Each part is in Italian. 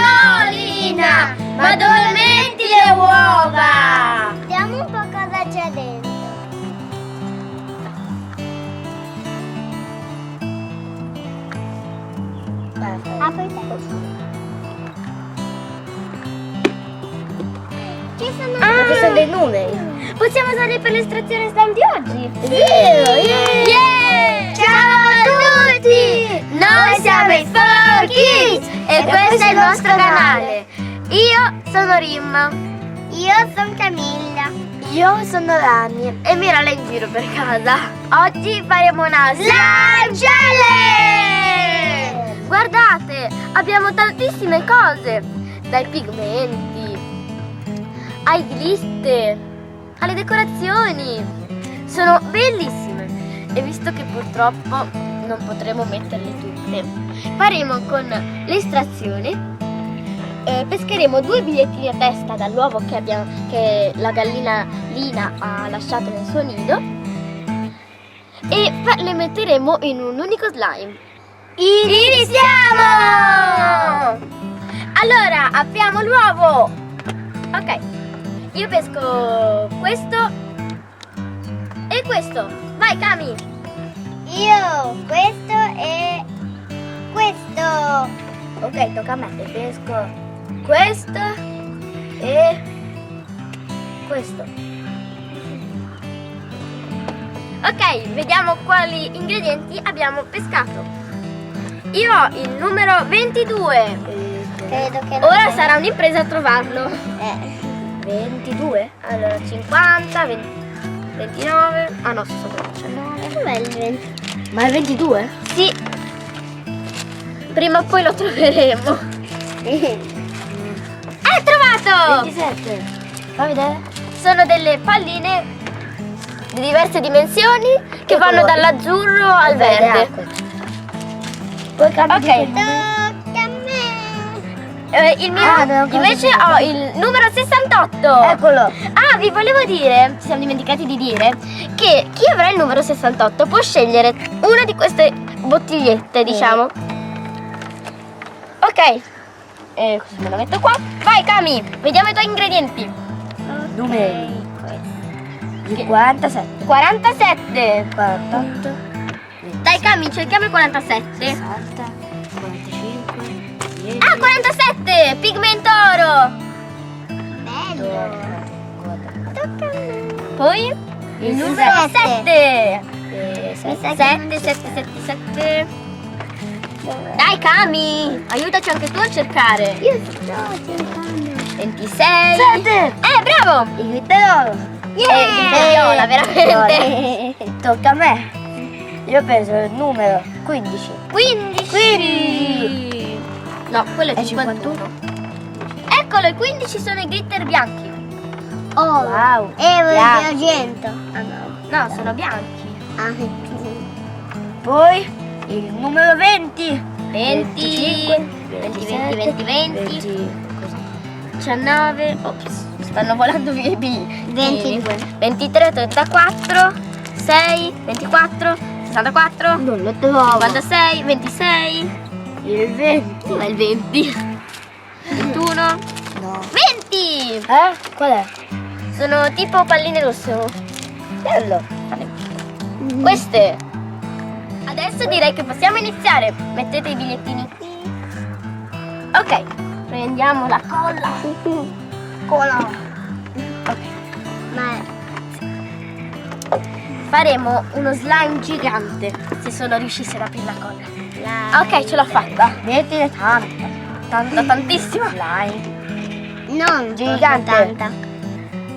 Mannolina, ma dove metti le uova? Vediamo un po' cosa c'è dentro. Apri te. Ci sono dei numeri. Possiamo usarli per l'estrazione slime di oggi? Sì, yeah! Ciao a tutti! Noi siamo i 4Kids e questo è il nostro canale. Io sono Rimma. Io sono Camilla. Io sono Rani e Mirala in giro per casa. Oggi faremo una slime challenge! Guardate, abbiamo tantissime cose, dai pigmenti ai glitter, alle decorazioni. Sono bellissime e visto che purtroppo non potremo metterle tutte, faremo con l'estrazione. Pescheremo 2 bigliettini a testa dall'uovo che la gallina Lina ha lasciato nel suo nido e le metteremo in un unico slime. Iniziamo! Allora, apriamo l'uovo. Ok, io pesco questo e questo. Vai Cami! Io questo e questo. Ok, tocca a me. E pesco questo e questo. Ok, vediamo quali ingredienti abbiamo pescato. Io ho il numero 22. Credo che Ora sarà un'impresa trovarlo. 22. Allora 50, 29. Ah no, sono 19. Dov'è il 20? Ma è 22? Sì. Prima o poi lo troveremo. Trovato! 27. Fammi vedere. Sono delle palline di diverse dimensioni che vanno dall'azzurro al verde. Poi cambio Ok. di colore. Tocca a me. Il mio invece ho il numero 68. Eccolo. Ah, vi volevo dire, ci siamo dimenticati di dire, che chi avrà il numero 68 può scegliere una di queste bottigliette, diciamo. Ok. Così me la metto qua. Vai Cami, vediamo i tuoi ingredienti. Numeri. 47. 47. 48. Dai Cami, cerchiamo il 47. 60. 45. 10. Ah, 47! Pigmento oro! Bello. Tocca a me. Poi il numero 7. 7, 7, 7, 7. Dai Cami, aiutaci anche tu a cercare. Io sto cercando. 26. 7. Bravo! Il glitter oro. Viola, veramente. Tocca a me. Io penso il numero 15. 15. No, quello è 51. Eccolo, i 15 sono i glitter bianchi. Oh, Wow. argento. Ah no. No, sono bianchi. Poi il numero 20. 20. 20, 20, 20, 20. 19. Ops, stanno volando via i bigli. 22. 23, 34, 6, 24, 64, Non lo trovo. 56, 26. Il 20. Ma il 20. 21. No. 20! Qual è? Sono tipo palline rosse. Bello. Queste. Adesso direi che possiamo iniziare. Mettete i bigliettini qui. Ok, prendiamo la colla. Cola. Ok. Ma Faremo uno slime gigante. Se solo riuscisse ad aprire la colla. Ok, ce l'ho fatta. mettine tanta. Tantissima. Slime. Non Gigante. tanta.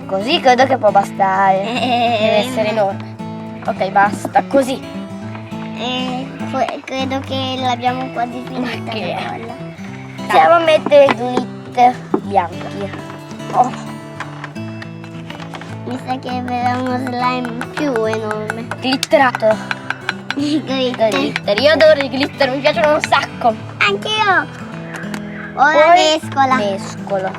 Così credo che può bastare. Deve essere enorme. Ok, basta. Così. Credo che l'abbiamo quasi finita Che- la colla. Iniziamo a mettere i glitter bianchi. Oh, Mi sa che verrà uno slime più enorme. glitterato. Glitter. Io adoro i glitter, mi piacciono un sacco. Anche io. Ora Poi mescola. mescolo.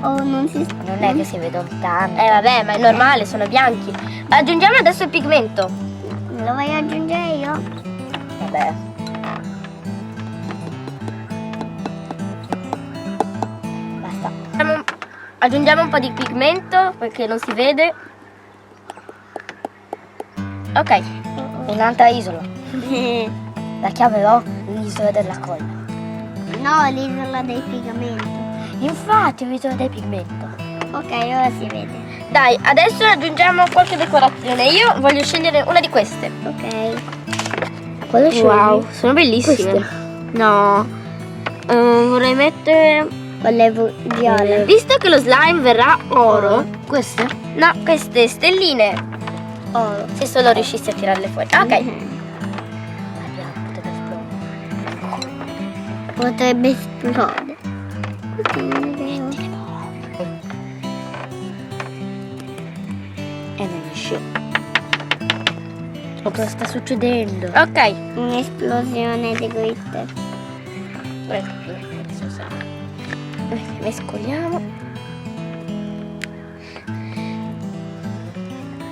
Oh, non si... Non è che si vedono tanto. Vabbè, ma è normale, sono bianchi. Aggiungiamo adesso il pigmento. Lo voglio aggiungere io? Vabbè. Basta. Aggiungiamo un po' di pigmento perché non si vede. Ok. Un'altra isola. La chiamerò l'isola della colla. No, l'isola del pigmento. Infatti, l'isola del pigmento. Ok, ora si vede. Dai, adesso aggiungiamo qualche decorazione. Io voglio scegliere una di queste. Ok. Quale scegli? Wow, sono bellissime. Queste? No. Vorrei mettere... Quelle viola. Visto che lo slime verrà oro. Queste? No, queste stelline. Oro. Se solo riuscissi a tirarle fuori. Ok. Potrebbe esplodere. E non esce. Ma cosa sta succedendo? Ok. Un'esplosione di glitter. Mescoliamo.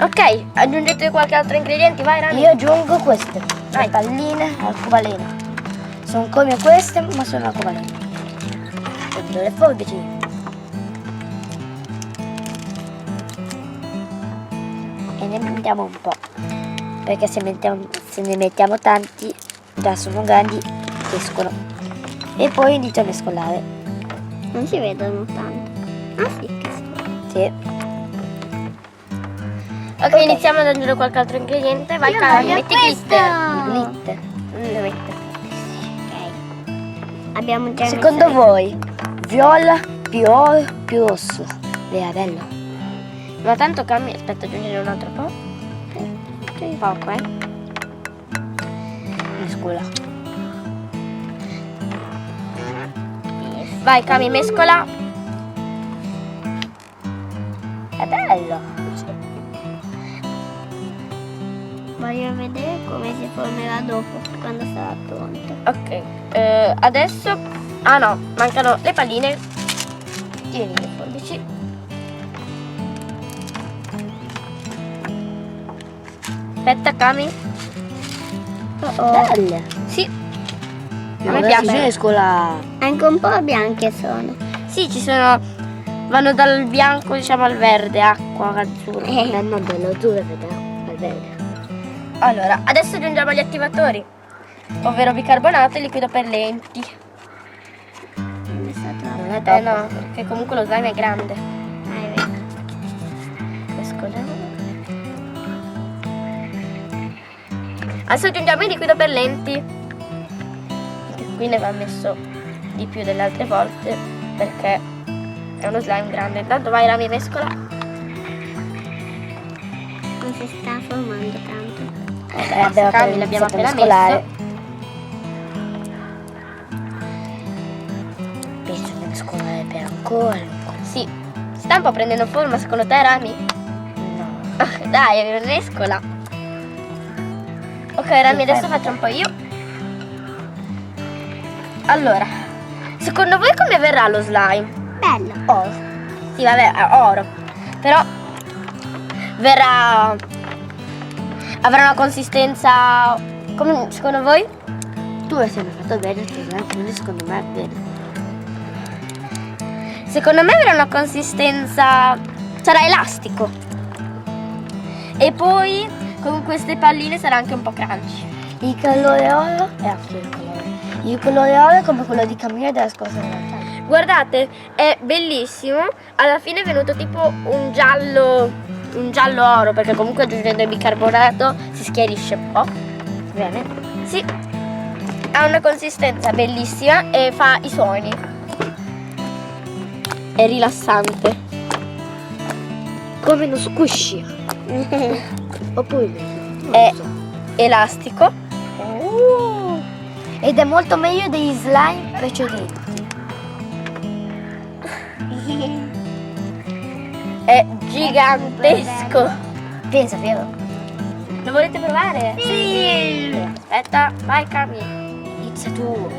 Ok, aggiungete qualche altro ingrediente, vai Rami. Io aggiungo queste. Vai. Le palline arcobaleno. Sono come queste, ma sono arcobaleno. Prendo le forbici. E ne mettiamo un po'. Perché se ne mettiamo tanti, già sono grandi, escono. E poi inizio a mescolare. Non si vedono tanto. Ah sì, che Sì. Ok, iniziamo ad aggiungere qualche altro ingrediente. Vai Io Cami, voglio metti questo. glitter. Il glitter. Lo metto. Ok. Abbiamo già Secondo messo voi, viola più oro più rosso? Vera bello? Ma tanto Cami, aspetta, aggiungere un altro po'. Poco, Mescola. Vai Cami, mescola. È bello. Voglio vedere come si formerà dopo, quando sarà pronto. Ok, adesso... Ah no, mancano le palline. Tieni le forbici. Aspetta Cami. Belle. Sì, A me piace. Mescola. Anche un po' bianche sono. sì, ci sono... Vanno dal bianco, diciamo, al verde, acqua, azzurro. Non dall'azzurro al verde. Allora, adesso aggiungiamo gli attivatori, ovvero bicarbonato e liquido per lenti. Non è stato Non è troppo. No, perché comunque lo slime è grande. è vero. Mescoliamo. Adesso aggiungiamo il liquido per lenti. Che qui ne va messo di più delle altre volte perché è uno slime grande. Intanto vai Rami, mescola. Non si sta formando tanto. Abbiamo Cami, l'abbiamo iniziato a appena mescolare. messo. Bisogna mescolare per ancora. Sì, sta un po' prendendo forma secondo te Rami? No. Dai, mescola. Ok Rami, adesso faccio un po' io. Allora, secondo voi come verrà lo slime? Bello. Oro. Sì, vabbè, è oro. Però verrà... avrà una consistenza... come secondo voi? Tu hai sempre fatto bene, quindi secondo me è bene. Secondo me avrà una consistenza... sarà elastico. E poi con queste palline sarà anche un po' crunchy. Il colore oro è anche il colore. Il colore oro è come quello di Camilla della scorsa volta. Guardate, è bellissimo. Alla fine è venuto tipo un giallo oro, perché comunque aggiungendo il bicarbonato si schiarisce un po'. Bene. Sì, ha una consistenza bellissima e fa i suoni. È rilassante. Come uno squishy. Oppure non È so. elastico. Ed è molto meglio degli slime precedenti. È gigantesco. Pensa, vero? Lo volete provare? Sì. Aspetta, vai Cami. Inizia tu.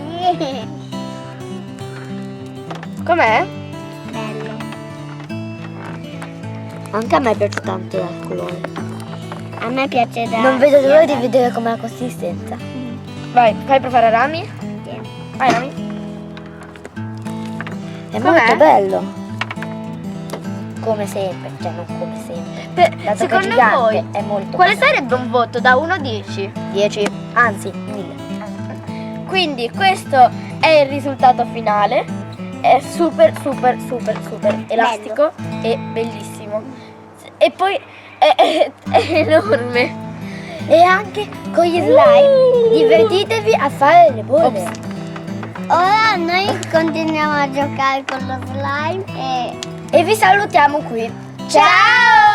Com'è? Bello. Anche a me piace tanto dal colore. A me piace da... Non vedo l'ora di vedere com'è la consistenza. Vai, fai provare a Rami. Vai Rami. È Com'è? molto bello. Come sempre, cioè non come sempre. Dato che è Secondo gigante, voi, è molto quale bello. sarebbe un voto da 1 a 10? 10, anzi 1000. Quindi questo è il risultato finale. È super elastico e bellissimo. E poi è enorme. E anche con gli slime divertitevi a fare le bolle. Ora noi continuiamo a giocare con lo slime e... E vi salutiamo qui. Ciao!